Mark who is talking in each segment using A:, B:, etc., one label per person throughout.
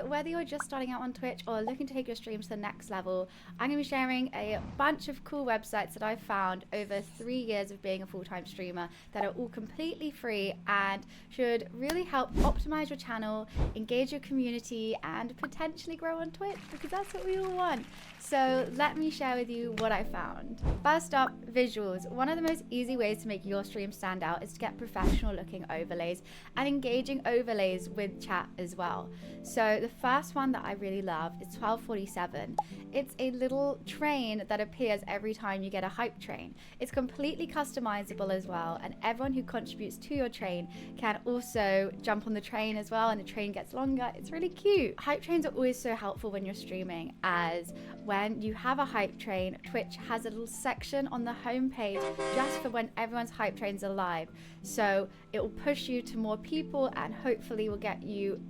A: Whether you're just starting out on Twitch or looking to take your streams to the next level, I'm going to be sharing a bunch of cool websites that I've found over 3 years of being a full-time streamer that are all completely free and should really help optimize your channel, engage your community, and potentially grow on Twitch, because that's what we all want. So let me share with you what I found. First up, visuals. One of the most easy ways to make your stream stand out is to get professional looking overlays and engaging overlays with chat as well. So the first one that I really love is 1247. It's a little train that appears every time you get a hype train. It's completely customizable as well, and everyone who contributes to your train can also jump on the train as well, and the train gets longer. It's really cute. Hype trains are always so helpful when you're streaming, as when you have a hype train, Twitch has a little section on the homepage just for when everyone's hype trains are live. So it will push you to more people and hopefully will get you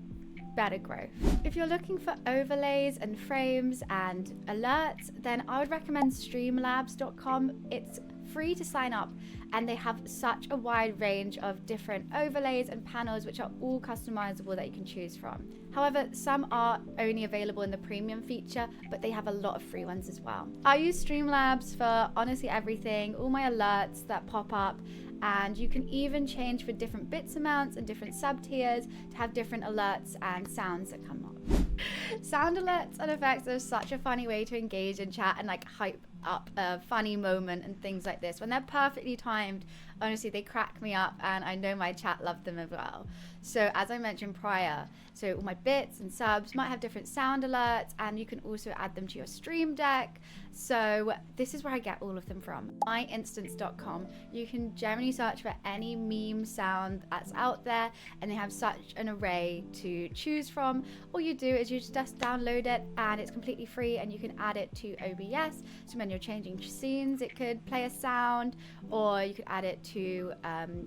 A: better growth. If you're looking for overlays and frames and alerts, then I would recommend streamlabs.com. It's free to sign up, and they have such a wide range of different overlays and panels which are all customizable that you can choose from. However, some are only available in the premium feature, but they have a lot of free ones as well. I use Streamlabs for honestly everything, all my alerts that pop up, and you can even change for different bits amounts and different sub tiers to have different alerts and sounds that come up. Sound alerts and effects are such a funny way to engage in chat and like hype up a funny moment and things like this. When they're perfectly timed, honestly, they crack me up, and I know my chat loved them as well. So as I mentioned prior, so all my bits and subs might have different sound alerts, and you can also add them to your stream deck. So this is where I get all of them from. myinstance.com. You can generally search for any meme sound that's out there, and they have such an array to choose from. All you do is you just download it, and it's completely free, and you can add it to OBS. So when you're changing scenes, it could play a sound, or you could add it to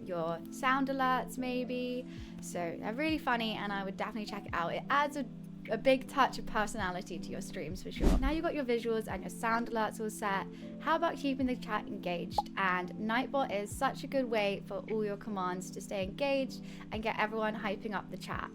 A: your sound alerts maybe. So they're really funny, and I would definitely check it out. It adds a big touch of personality to your streams for sure. Now you've got your visuals and your sound alerts all set. How about keeping the chat engaged? And Nightbot is such a good way for all your commands to stay engaged and get everyone hyping up the chat.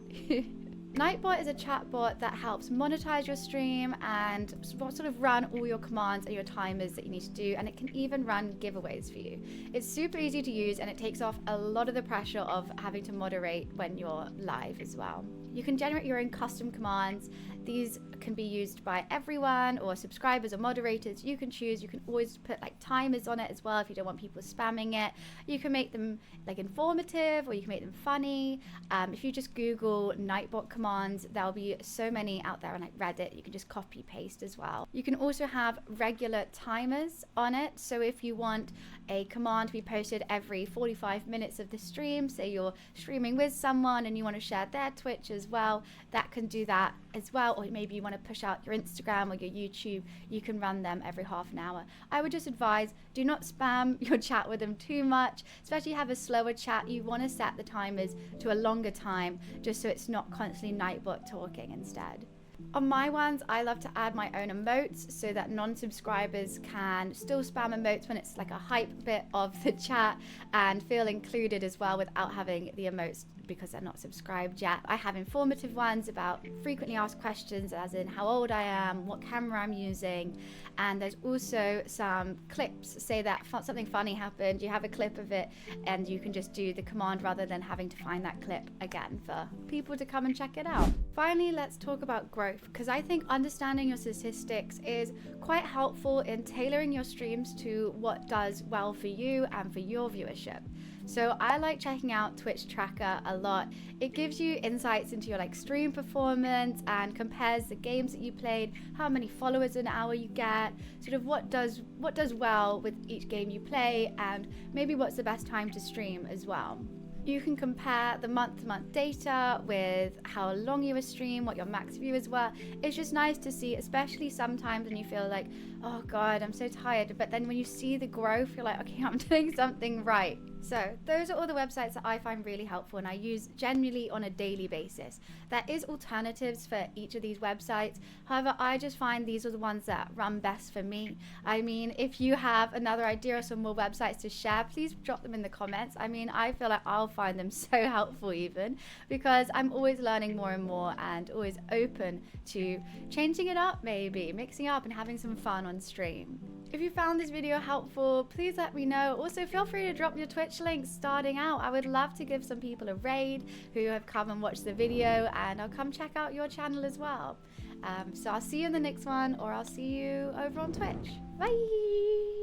A: Nightbot is a chatbot that helps monetize your stream and sort of run all your commands and your timers that you need to do, and it can even run giveaways for you. It's super easy to use, and it takes off a lot of the pressure of having to moderate when you're live as well. You can generate your own custom commands. These can be used by everyone or subscribers or moderators. You can choose. You can always put like timers on it as well if you don't want people spamming it. You can make them like informative, or you can make them funny. If you just Google Nightbot commands, there'll be so many out there on like Reddit. You can just copy paste as well. You can also have regular timers on it. So if you want a command to be posted every 45 minutes of the stream, say you're streaming with someone and you want to share their Twitch as well, that can do that as well. Or maybe you want to push out your Instagram or your YouTube, you can run them every half an hour. I would just advise, do not spam your chat with them too much, especially if you have a slower chat. You want to set the timers to a longer time just so it's not constantly Nightbot talking instead. On my ones, I love to add my own emotes so that non-subscribers can still spam emotes when it's like a hype bit of the chat and feel included as well without having the emotes because they're not subscribed yet. I have informative ones about frequently asked questions, as in how old I am, what camera I'm using, and there's also some clips. Say that something funny happened, you have a clip of it, and you can just do the command rather than having to find that clip again for people to come and check it out. Finally, let's talk about growth, because I think understanding your statistics is quite helpful in tailoring your streams to what does well for you and for your viewership. So I like checking out Twitch Tracker a lot. It gives you insights into your like stream performance and compares the games that you played, how many followers an hour you get, sort of what does well with each game you play, and maybe what's the best time to stream as well. You can compare the month-to-month data with how long you were stream, what your max viewers were. It's just nice to see, especially sometimes when you feel like, oh God, I'm so tired. But then when you see the growth, you're like, okay, I'm doing something right. So those are all the websites that I find really helpful and I use genuinely on a daily basis. There is alternatives for each of these websites. However, I just find these are the ones that run best for me. I mean, if you have another idea or some more websites to share, please drop them in the comments. I mean, I feel like I'll find them so helpful even because I'm always learning more and more and always open to changing it up, maybe mixing up and having some fun on stream. If you found this video helpful, please let me know. Also, feel free to drop your Twitch links starting out. I would love to give some people a raid who have come and watched the video, and I'll come check out your channel as well. So I'll see you in the next one, or I'll see you over on Twitch. Bye!